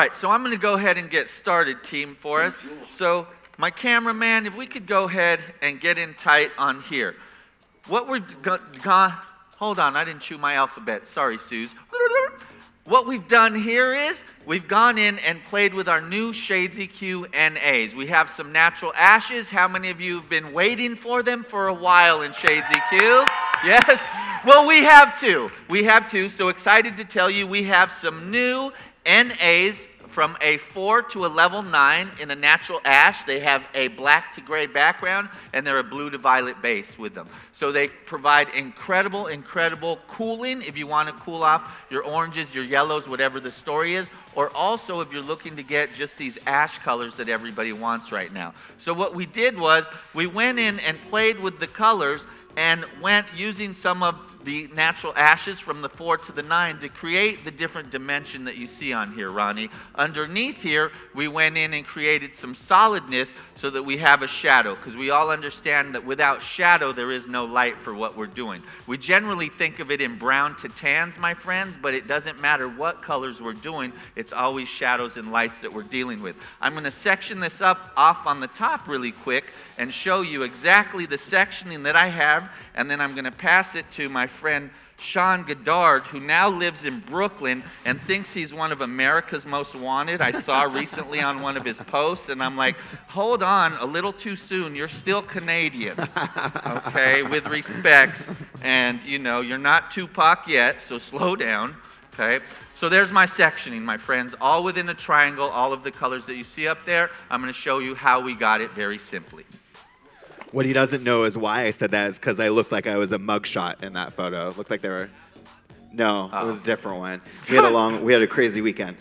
right, so I'm going to go ahead and get started, team, for us. So my cameraman, if we could go ahead and get in tight on here. What we're hold on, I didn't chew my alphabet. Sorry, Suze. What we've done here is we've gone in and played with our new Shades EQ NAs. We have some natural ashes. How many of you have been waiting for them for a while in Shades EQ? Yes? Well, we have two. We have two. So excited to tell you we have some new NAs from a 4 to a level 9 in a natural ash. They have a black to gray background, and they're a blue to violet base with them. So they provide incredible, incredible cooling if you want to cool off your oranges, your yellows, whatever the story is, or also if you're looking to get just these ash colors that everybody wants right now. So what we did was we went in and played with the colors and went using some of the natural ashes from the 4 to the 9 to create the different dimension that you see on here, Ronnie. Underneath here, we went in and created some solidness so that we have a shadow, because we all understand that without shadow, there is no light for what we're doing. We generally think of it in brown to tans, my friends, but it doesn't matter what colors we're doing. It's always shadows and lights that we're dealing with. I'm going to section this up off on the top really quick and show you exactly the sectioning that I have, and then I'm going to pass it to my friend Sean Goddard, who now lives in Brooklyn and thinks he's one of America's Most Wanted. I saw recently on one of his posts, and I'm like, hold on, a little too soon. You're still Canadian, okay, with respects. And, you know, you're not Tupac yet, so slow down, okay? So there's my sectioning, my friends, all within a triangle, all of the colors that you see up there. I'm going to show you how we got it very simply. What he doesn't know is why I said that is because I looked like I was a mugshot in that photo. It looked like they were... No, it was a different one. We had a crazy weekend.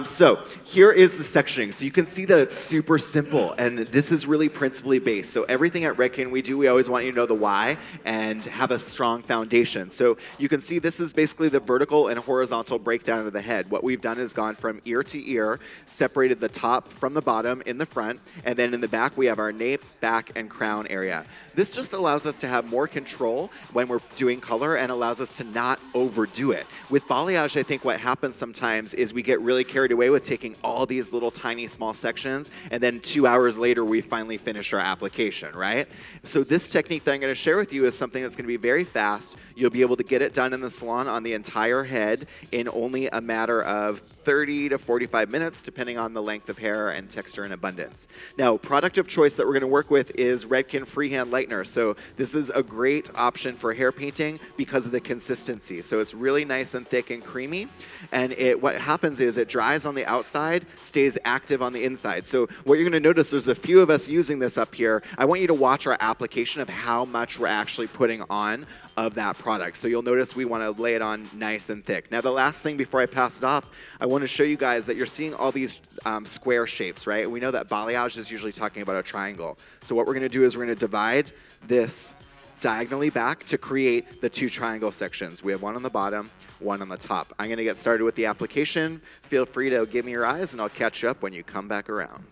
So here is the sectioning. So you can see that it's super simple, and this is really principally based. So everything at Redken we always want you to know the why and have a strong foundation. So you can see this is basically the vertical and horizontal breakdown of the head. What we've done is gone from ear to ear, separated the top from the bottom in the front, and then in the back we have our nape, back, and crown area. This just allows us to have more control when we're doing color and allows us to not overdo it. With balayage, I think what happens sometimes is we get really carried away with taking all these little tiny small sections, and then 2 hours later we finally finish our application, right? So this technique that I'm going to share with you is something that's going to be very fast. You'll be able to get it done in the salon on the entire head in only a matter of 30 to 45 minutes, depending on the length of hair and texture and abundance. Now, product of choice that we're going to work with is Redken Freehand Lightner. So this is a great option for hair painting because of the consistency. So it's really nice and thick and creamy, and what happens is it dries on the outside, stays active on the inside. So what you're going to notice, there's a few of us using this up here. I want you to watch our application of how much we're actually putting on of that product. So you'll notice we want to lay it on nice and thick. Now the last thing before I pass it off, I want to show you guys that you're seeing all these square shapes, right? We know that balayage is usually talking about a triangle. So what we're going to do is we're going to divide this diagonally back to create the two triangle sections. We have one on the bottom, one on the top. I'm going to get started with the application. Feel free to give me your eyes, and I'll catch you up when you come back around.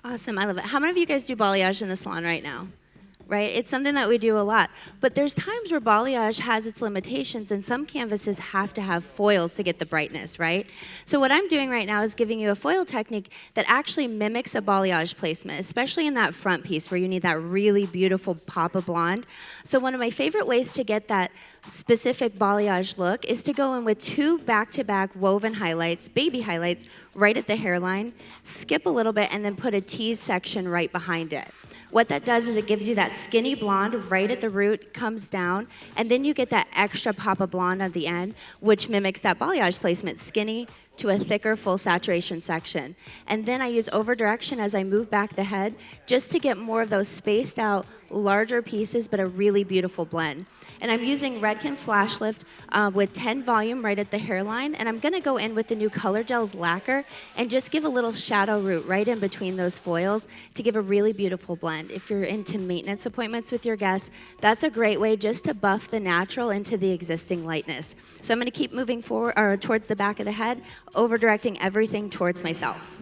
Awesome. I love it. How many of you guys do balayage in the salon right now? Right? It's something that we do a lot. But there's times where balayage has its limitations, and some canvases have to have foils to get the brightness, right? So what I'm doing right now is giving you a foil technique that actually mimics a balayage placement, especially in that front piece where you need that really beautiful pop of blonde. So one of my favorite ways to get that specific balayage look is to go in with two back-to-back woven highlights, baby highlights, right at the hairline, skip a little bit, and then put a tease section right behind it. What that does is it gives you that skinny blonde right at the root, comes down, and then you get that extra pop of blonde at the end, which mimics that balayage placement, skinny to a thicker full saturation section. And then I use over direction as I move back the head just to get more of those spaced out, larger pieces, but a really beautiful blend. And I'm using Redken Flash Lift with 10 volume right at the hairline, and I'm going to go in with the new Color Gels lacquer and just give a little shadow root right in between those foils to give a really beautiful blend. If you're into maintenance appointments with your guests, that's a great way just to buff the natural into the existing lightness. So I'm going to keep moving forward or towards the back of the head, over directing everything towards myself.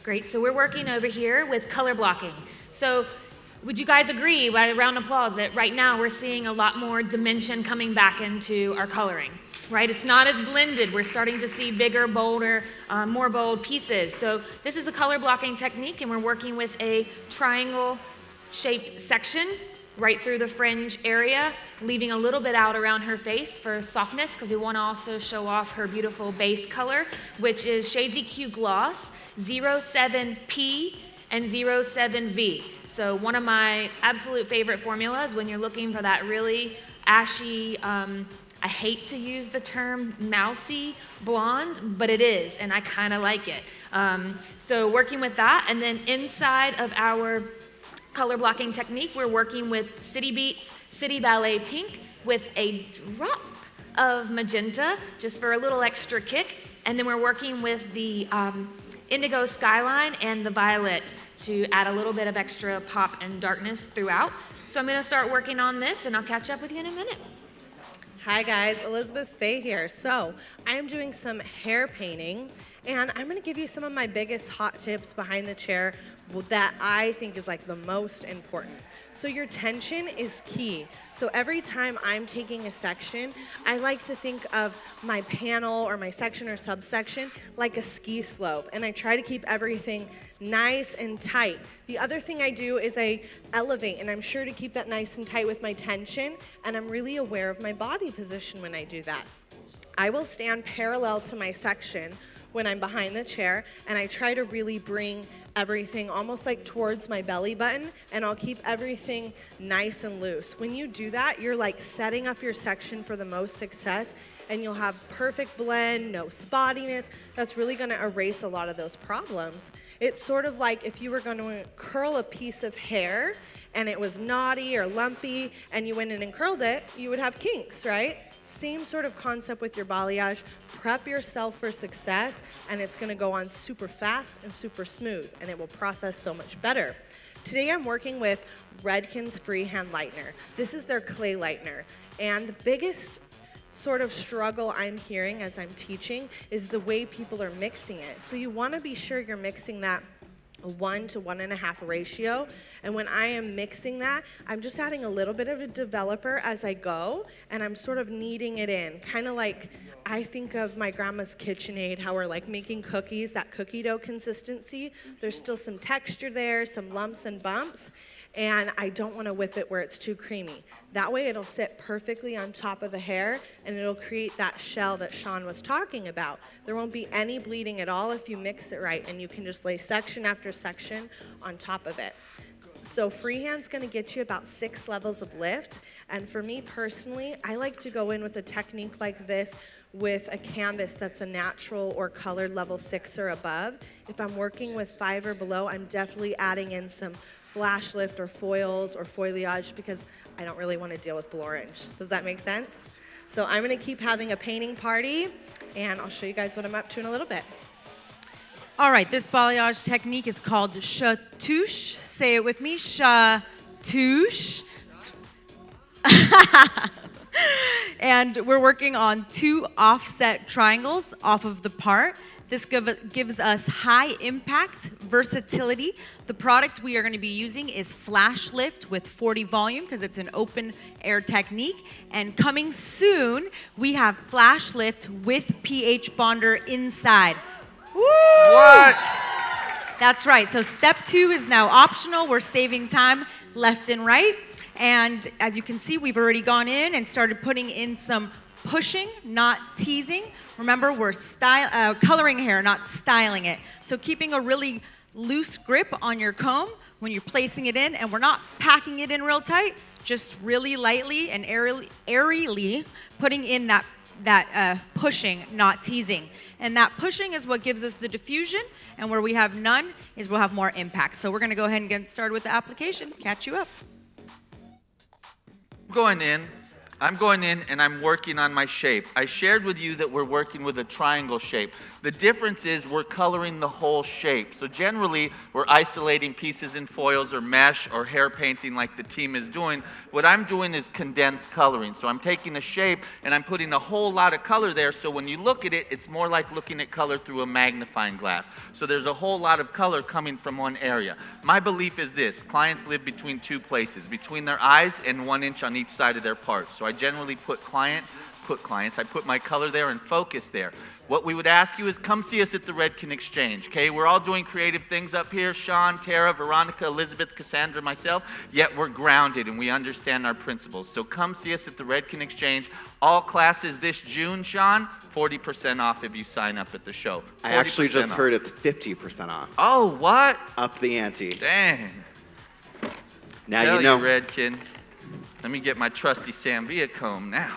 Great, so we're working over here with color blocking. So Would you guys agree, by a round of applause, that right now we're seeing a lot more dimension coming back into our coloring, right? It's not as blended. We're starting to see bigger, bolder, more bold pieces. So this is a color blocking technique, and we're working with a triangle-shaped section right through the fringe area, leaving a little bit out around her face for softness, because we want to also show off her beautiful base color, which is Shades EQ Gloss 07P and 07V. So one of my absolute favorite formulas when you're looking for that really ashy, I hate to use the term mousy blonde, but it is, and I kind of like it. So working with that, and then inside of our color blocking technique, we're working with City Beats City Ballet Pink with a drop of magenta, just for a little extra kick, and then we're working with the Indigo Skyline and the Violet to add a little bit of extra pop and darkness throughout. So I'm gonna start working on this, and I'll catch up with you in a minute. Hi guys, Elizabeth Faye here. So I am doing some hair painting, and I'm gonna give you some of my biggest hot tips behind the chair that I think is like the most important. So your tension is key. So every time I'm taking a section, I like to think of my panel or my section or subsection like a ski slope, and I try to keep everything nice and tight. The other thing I do is I elevate, and I'm sure to keep that nice and tight with my tension, and I'm really aware of my body position when I do that. I will stand parallel to my section when I'm behind the chair, and I try to really bring everything almost like towards my belly button, and I'll keep everything nice and loose. When you do that, you're like setting up your section for the most success, and you'll have perfect blend, no spottiness. That's really gonna erase a lot of those problems. It's sort of like if you were gonna curl a piece of hair and it was knotty or lumpy, and you went in and curled it, you would have kinks, right? Same sort of concept with your balayage. Prep yourself for success, and it's gonna go on super fast and super smooth, and it will process so much better. Today I'm working with Redken's Freehand Lightner. This is their clay lightener, and the biggest sort of struggle I'm hearing as I'm teaching is the way people are mixing it. So you wanna be sure you're mixing that a 1 to 1.5 ratio, and when I am mixing that, I'm just adding a little bit of a developer as I go, and I'm sort of kneading it in, kind of like I think of my grandma's KitchenAid, how we're like making cookies, that cookie dough consistency. There's still some texture there, some lumps and bumps, and I don't want to whip it where it's too creamy. That way it'll sit perfectly on top of the hair, and it'll create that shell that Sean was talking about. There won't be any bleeding at all if you mix it right, and you can just lay section after section on top of it. So freehand's gonna get you about 6 levels of lift, and for me personally, I like to go in with a technique like this with a canvas that's a natural or colored level 6 or above. If I'm working with 5 or below, I'm definitely adding in some flash lift or foils or foliage, because I don't really want to deal with blush. Does that make sense? So I'm going to keep having a painting party, and I'll show you guys what I'm up to in a little bit. All right, this balayage technique is called chatouche. Say it with me, chatouche. And we're working on 2 offset triangles off of the part. This gives us high impact versatility. The product we are going to be using is Flash Lift with 40 volume, because it's an open air technique. And coming soon, we have Flash Lift with pH bonder inside. Woo! What? That's right. So step 2 is now optional. We're saving time left and right. And as you can see, we've already gone in and started putting in some pushing, not teasing. Remember, we're coloring hair, not styling it. So keeping a really loose grip on your comb when you're placing it in, and we're not packing it in real tight, just really lightly and airily putting in that pushing, not teasing. And that pushing is what gives us the diffusion, and where we have none is we'll have more impact. So we're gonna go ahead and get started with the application. Catch you up. Going in I'm going in and I'm working on my shape. I shared with you that we're working with a triangle shape. The difference is we're coloring the whole shape. So generally, we're isolating pieces in foils or mesh or hair painting like the team is doing. What I'm doing is condensed coloring. So I'm taking a shape and I'm putting a whole lot of color there, so when you look at it, it's more like looking at color through a magnifying glass. So there's a whole lot of color coming from one area. My belief is this: clients live between two places, between their eyes and 1 inch on each side of their part. So I generally I put my color there and focus there. What we would ask you is come see us at the Redken Exchange, okay? We're all doing creative things up here, Sean, Tara, Veronica, Elizabeth, Cassandra, myself, yet we're grounded and we understand our principles. So come see us at the Redken Exchange. All classes this June, Sean, 40% off if you sign up at the show. I actually just off. heard it's 50% off. Oh, what? Up the ante. Dang. Now Tell you know. Redken. Let me get my trusty Samvia comb now.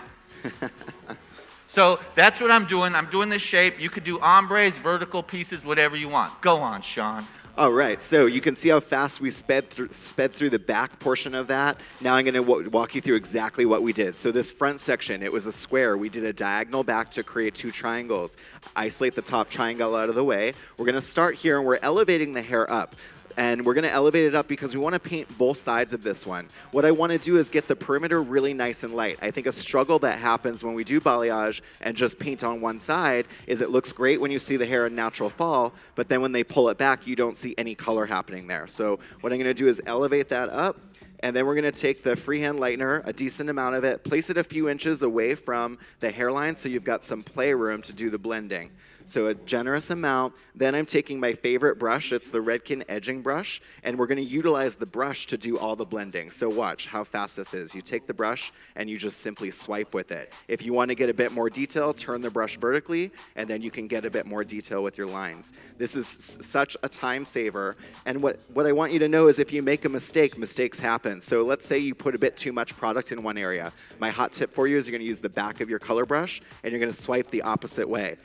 So that's what I'm doing. I'm doing this shape. You could do ombres, vertical pieces, whatever you want. Go on, Sean. All right, so you can see how fast we sped through the back portion of that. Now I'm going to walk you through exactly what we did. So this front section, it was a square. We did a diagonal back to create 2 triangles. Isolate the top triangle out of the way. We're going to start here, and we're elevating the hair up. And we're going to elevate it up because we want to paint both sides of this one. What I want to do is get the perimeter really nice and light. I think a struggle that happens when we do balayage and just paint on one side is it looks great when you see the hair in natural fall, but then when they pull it back, you don't see any color happening there. So what I'm going to do is elevate that up, and then we're going to take the Freehand Lightner, a decent amount of it, place it a few inches away from the hairline so you've got some playroom to do the blending. So a generous amount. Then I'm taking my favorite brush. It's the Redken edging brush, and we're going to utilize the brush to do all the blending. So watch how fast this is. You take the brush and you just simply swipe with it. If you want to get a bit more detail, turn the brush vertically, and then you can get a bit more detail with your lines. This is such a time saver. And what I want you to know is if you make a mistake, mistakes happen. So let's say you put a bit too much product in one area. My hot tip for you is you're going to use the back of your color brush, and you're going to swipe the opposite way.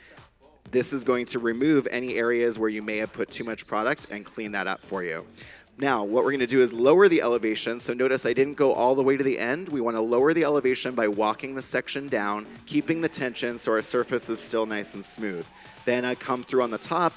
This is going to remove any areas where you may have put too much product and clean that up for you. Now, what we're going to do is lower the elevation. So notice I didn't go all the way to the end. We want to lower the elevation by walking the section down, keeping the tension so our surface is still nice and smooth. Then I come through on the top,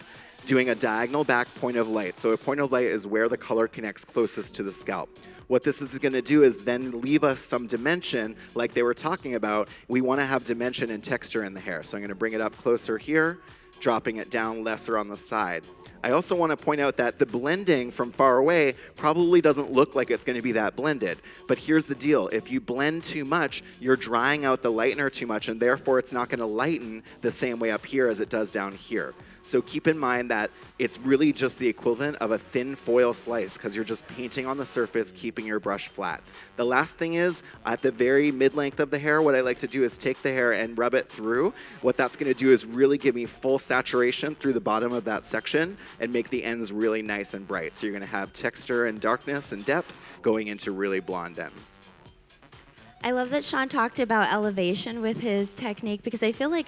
doing a diagonal back point of light. So a point of light is where the color connects closest to the scalp. What this is going to do is then leave us some dimension like they were talking about. We want to have dimension and texture in the hair. So I'm going to bring it up closer here, dropping it down lesser on the side. I also want to point out that the blending from far away probably doesn't look like it's going to be that blended. But here's the deal. If you blend too much, you're drying out the lightener too much, and therefore it's not going to lighten the same way up here as it does down here. So keep in mind that it's really just the equivalent of a thin foil slice because you're just painting on the surface, keeping your brush flat. The last thing is, at the very mid-length of the hair, what I like to do is take the hair and rub it through. What that's going to do is really give me full saturation through the bottom of that section and make the ends really nice and bright. So you're going to have texture and darkness and depth going into really blonde ends. I love that Sean talked about elevation with his technique because I feel like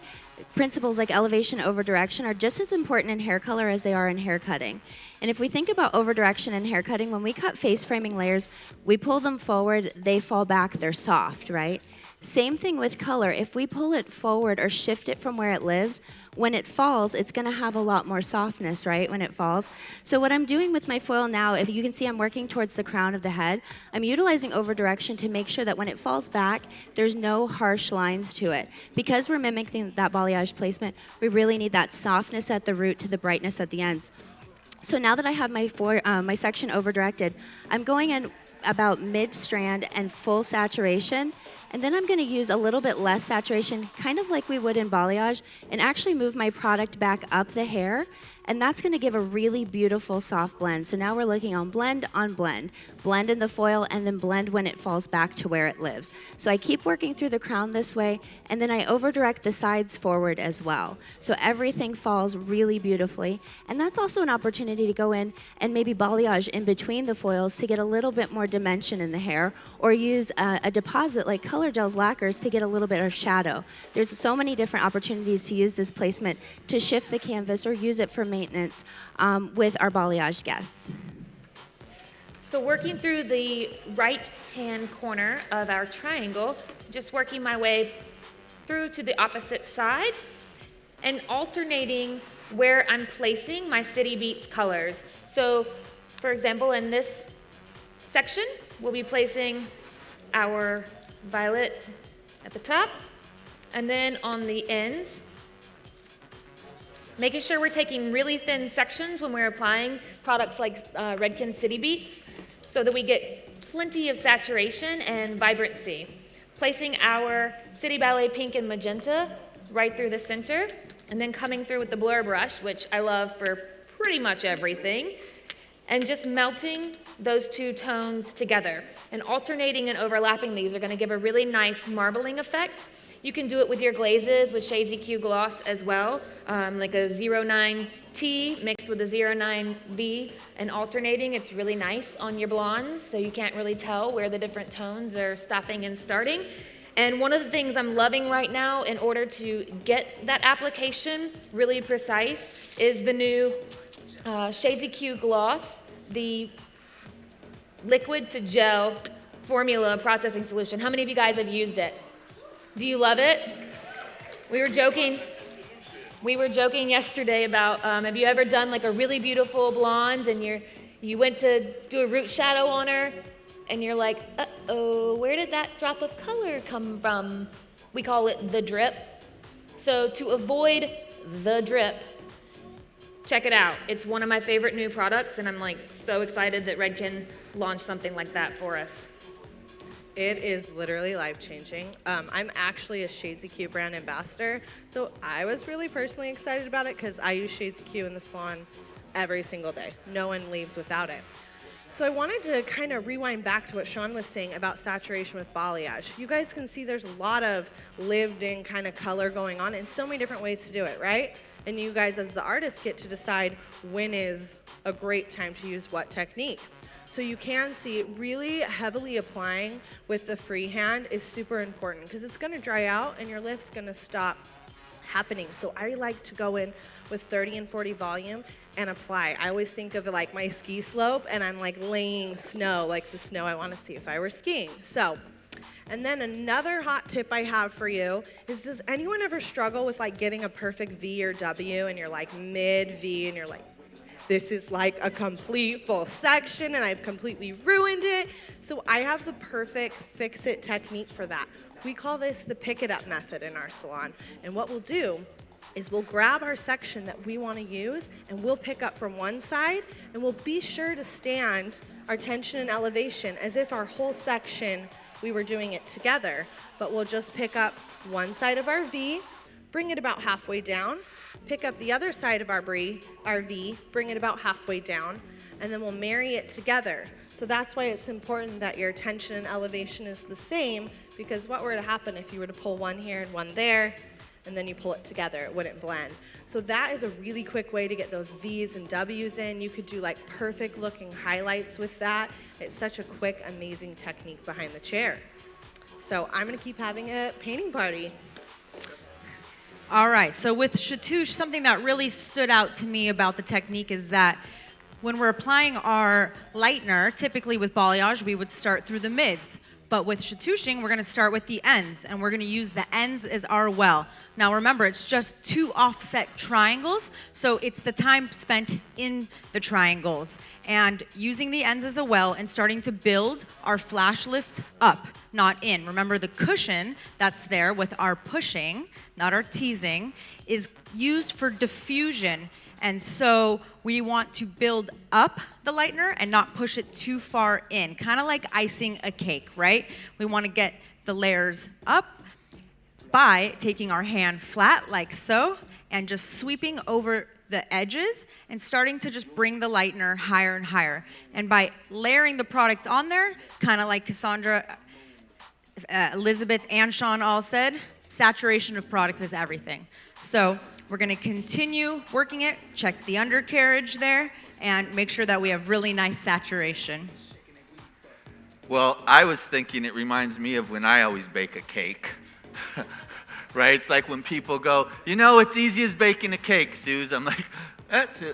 principles like elevation over direction are just as important in hair color as they are in hair cutting. And if we think about over direction in hair cutting, when we cut face framing layers, we pull them forward, they fall back, they're soft, right? Same thing with color. If we pull it forward or shift it from where it lives, when it falls, it's going to have a lot more softness, right, when it falls. So what I'm doing with my foil now, if you can see I'm working towards the crown of the head, I'm utilizing over direction to make sure that when it falls back, there's no harsh lines to it. Because we're mimicking that balayage placement, we really need that softness at the root to the brightness at the ends. So now that I have my section over directed, I'm going in about mid-strand and full saturation, and then I'm going to use a little bit less saturation, kind of like we would in balayage, and actually move my product back up the hair, and that's going to give a really beautiful soft blend. So now we're looking on blend, blend in the foil, and then blend when it falls back to where it lives. So I keep working through the crown this way, and then I over direct the sides forward as well. So everything falls really beautifully, and that's also an opportunity to go in and maybe balayage in between the foils to get a little bit more dimension in the hair, or use a deposit like Color Gel's lacquers to get a little bit of shadow. There's so many different opportunities to use this placement to shift the canvas or use it for maintenance with our balayage guests. So working through the right-hand corner of our triangle, just working my way through to the opposite side and alternating where I'm placing my City Beats colors. So, for example, in this section, we'll be placing our violet at the top, and then on the ends, making sure we're taking really thin sections when we're applying products like Redken City Beats so that we get plenty of saturation and vibrancy. Placing our City Ballet Pink and Magenta right through the center, and then coming through with the blur brush, which I love for pretty much everything, and just melting those two tones together. And alternating and overlapping these are gonna give a really nice marbling effect. You can do it with your glazes with Shades EQ gloss as well, like a 09T mixed with a 09V and alternating. It's really nice on your blondes, so you can't really tell where the different tones are stopping and starting. And one of the things I'm loving right now in order to get that application really precise is the new Shades EQ gloss, the liquid to gel formula processing solution. How many of you guys have used it? Do you love it? We were joking yesterday about, have you ever done like a really beautiful blonde and you went to do a root shadow on her and you're like, uh-oh, where did that drop of color come from? We call it the drip. So to avoid the drip, check it out. It's one of my favorite new products, and I'm like so excited that Redken launched something like that for us. It is literally life-changing. I'm actually a Shades EQ brand ambassador, so I was really personally excited about it because I use Shades EQ in the salon every single day. No one leaves without it. So I wanted to kind of rewind back to what Sean was saying about saturation with balayage. You guys can see there's a lot of lived-in kind of color going on and so many different ways to do it, right? And you guys as the artists get to decide when is a great time to use what technique. So you can see really heavily applying with the freehand is super important because it's going to dry out and your lift's going to stop happening. So I like to go in with 30 and 40 volume and apply. I always think of it like my ski slope and I'm like laying snow, like the snow I want to see if I were skiing. So, and then another hot tip I have for you is, does anyone ever struggle with like getting a perfect V or W and you're like mid V and you're like, this is like a complete full section and I've completely ruined it. So I have the perfect fix-it technique for that. We call this the pick-it-up method in our salon. And what we'll do is we'll grab our section that we want to use and we'll pick up from one side and we'll be sure to stand our tension and elevation as if our whole section, we were doing it together. But we'll just pick up one side of our V, bring it about halfway down, pick up the other side of our V, bring it about halfway down, and then we'll marry it together. So that's why it's important that your tension and elevation is the same, because what were to happen if you were to pull one here and one there, and then you pull it together, it wouldn't blend. So that is a really quick way to get those V's and W's in. You could do like perfect looking highlights with that. It's such a quick, amazing technique behind the chair. So I'm gonna keep having a painting party. All right, so with Chatouche, something that really stood out to me about the technique is that when we're applying our lightener, typically with balayage, we would start through the mids. But with chatouching, we're gonna start with the ends, and we're gonna use the ends as our well. Now remember, it's just 2 offset triangles, so it's the time spent in the triangles. And using the ends as a well and starting to build our flash lift up, not in. Remember, the cushion that's there with our pushing, not our teasing, is used for diffusion. And so we want to build up the lightener and not push it too far in, kind of like icing a cake, right? We want to get the layers up by taking our hand flat like so and just sweeping over the edges and starting to just bring the lightener higher and higher. And by layering the products on there, kind of like Cassandra, Elizabeth, and Sean all said, saturation of product is everything. So we're going to continue working it, check the undercarriage there, and make sure that we have really nice saturation. Well, I was thinking it reminds me of when I always bake a cake. Right? It's like when people go, you know, it's easy as baking a cake, Suze. I'm like,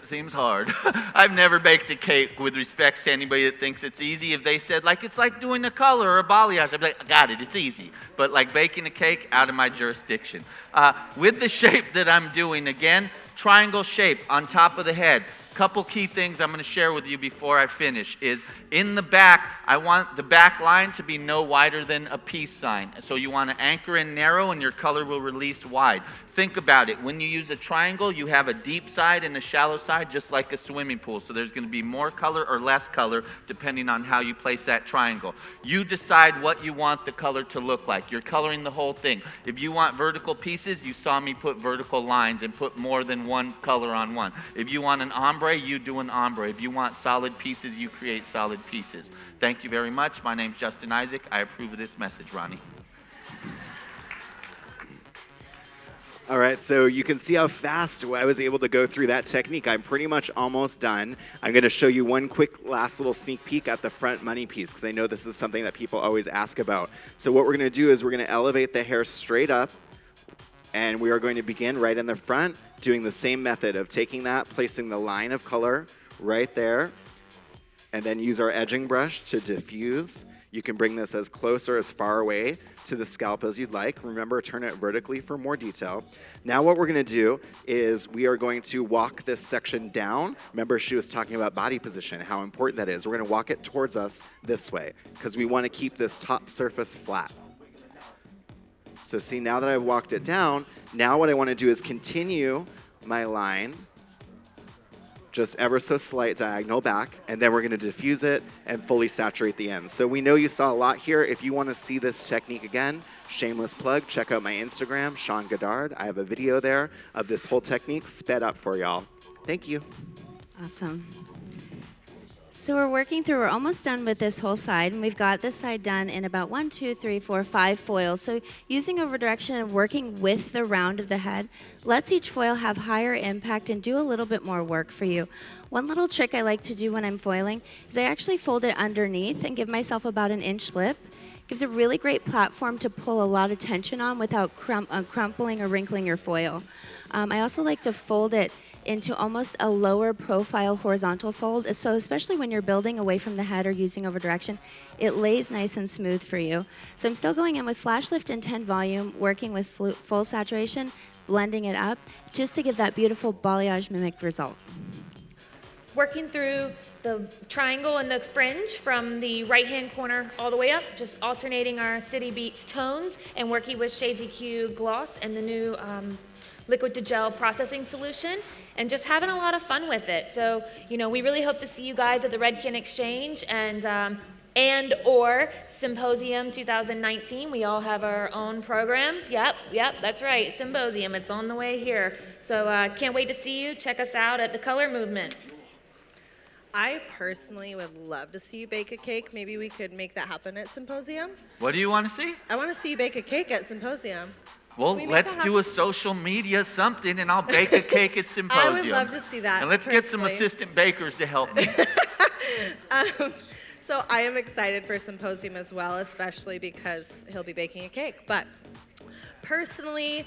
Seems hard. I've never baked a cake with respect to anybody that thinks it's easy. If they said, like, it's like doing a color or a balayage, I'd be like, I got it, it's easy. But like baking a cake, out of my jurisdiction. With the shape that I'm doing, again, triangle shape on top of the head. Couple key things I'm going to share with you before I finish is in the back, I want the back line to be no wider than a peace sign. So you want to anchor in narrow and your color will release wide. Think about it. When you use a triangle, you have a deep side and a shallow side, just like a swimming pool. So there's going to be more color or less color depending on how you place that triangle. You decide what you want the color to look like. You're coloring the whole thing. If you want vertical pieces, you saw me put vertical lines and put more than one color on one. If you want an ombre, you do an ombre. If you want solid pieces, you create solid pieces. Thank you very much. My name's Justin Isaac. I approve of this message, Ronnie. All right, so you can see how fast I was able to go through that technique. I'm pretty much almost done. I'm going to show you one quick last little sneak peek at the front money piece because I know this is something that people always ask about. So what we're going to do is we're going to elevate the hair straight up, and we are going to begin right in the front doing the same method of taking that, placing the line of color right there, and then use our edging brush to diffuse. You can bring this as close or as far away to the scalp as you'd like. Remember, turn it vertically for more detail. Now what we're going to do is we are going to walk this section down. Remember, she was talking about body position, how important that is. We're going to walk it towards us this way because we want to keep this top surface flat. So see, now that I've walked it down, now what I want to do is continue my line just ever so slight diagonal back, and then we're going to diffuse it and fully saturate the end. So we know you saw a lot here. If you want to see this technique again, shameless plug, check out my Instagram, Sean Goddard. I have a video there of this whole technique sped up for y'all. Thank you. Awesome. So we're almost done with this whole side, and we've got this side done in about 1, 2, 3, 4, 5 foils. So using over direction and working with the round of the head lets each foil have higher impact and do a little bit more work for you. One little trick I like to do when I'm foiling is I actually fold it underneath and give myself about an inch lip. Gives a really great platform to pull a lot of tension on without crumpling or wrinkling your foil. I also like to fold it into almost a lower profile horizontal fold. So especially when you're building away from the head or using over direction, it lays nice and smooth for you. So I'm still going in with flash lift and 10 volume, working with full saturation, blending it up, just to give that beautiful balayage mimicked result. Working through the triangle and the fringe from the right-hand corner all the way up, just alternating our City Beats tones and working with Shades EQ Gloss and the new liquid to gel processing solution, and just having a lot of fun with it. So, you know, we really hope to see you guys at the Redken Exchange and or Symposium 2019. We all have our own programs. Yep, that's right, Symposium. It's on the way here. So can't wait to see you. Check us out at the Color Movement. I personally would love to see you bake a cake. Maybe we could make that happen at Symposium. What do you want to see? I want to see you bake a cake at Symposium. Well, let's do a social media something, and I'll bake a cake at Symposium. I would love to see that. And let's get some assistant bakers to help me. So I am excited for Symposium as well, especially because he'll be baking a cake. But personally,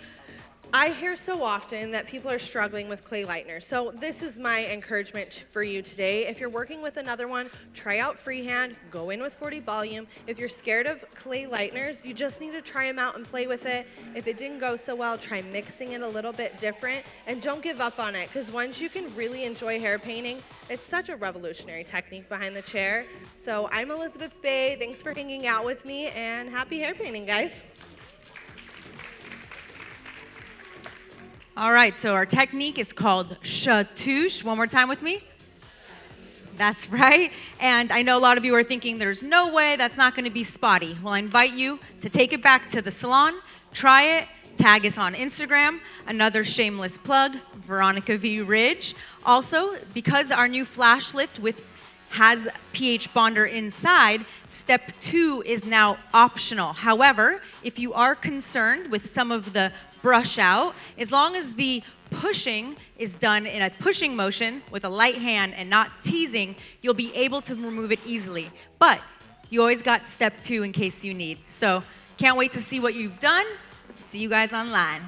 I hear so often that people are struggling with clay lightner. So this is my encouragement for you today. If you're working with another one, try out Freehand, go in with 40 volume. If you're scared of clay lighteners, you just need to try them out and play with it. If it didn't go so well, try mixing it a little bit different, and don't give up on it, because once you can really enjoy hair painting, it's such a revolutionary technique behind the chair. So I'm Elizabeth Faye. Thanks for hanging out with me, and happy hair painting, guys. All right, so our technique is called chatouche. One more time with me. That's right. And I know a lot of you are thinking there's no way that's not going to be spotty. Well, I invite you to take it back to the salon, try it, tag us on Instagram. Another shameless plug, Veronica V. Ridge. Also, because our new flash lift has pH bonder inside, step 2 is now optional. However, if you are concerned with some of the brush out, as long as the pushing is done in a pushing motion with a light hand and not teasing, you'll be able to remove it easily. But you always got step 2 in case you need. So can't wait to see what you've done. See you guys online.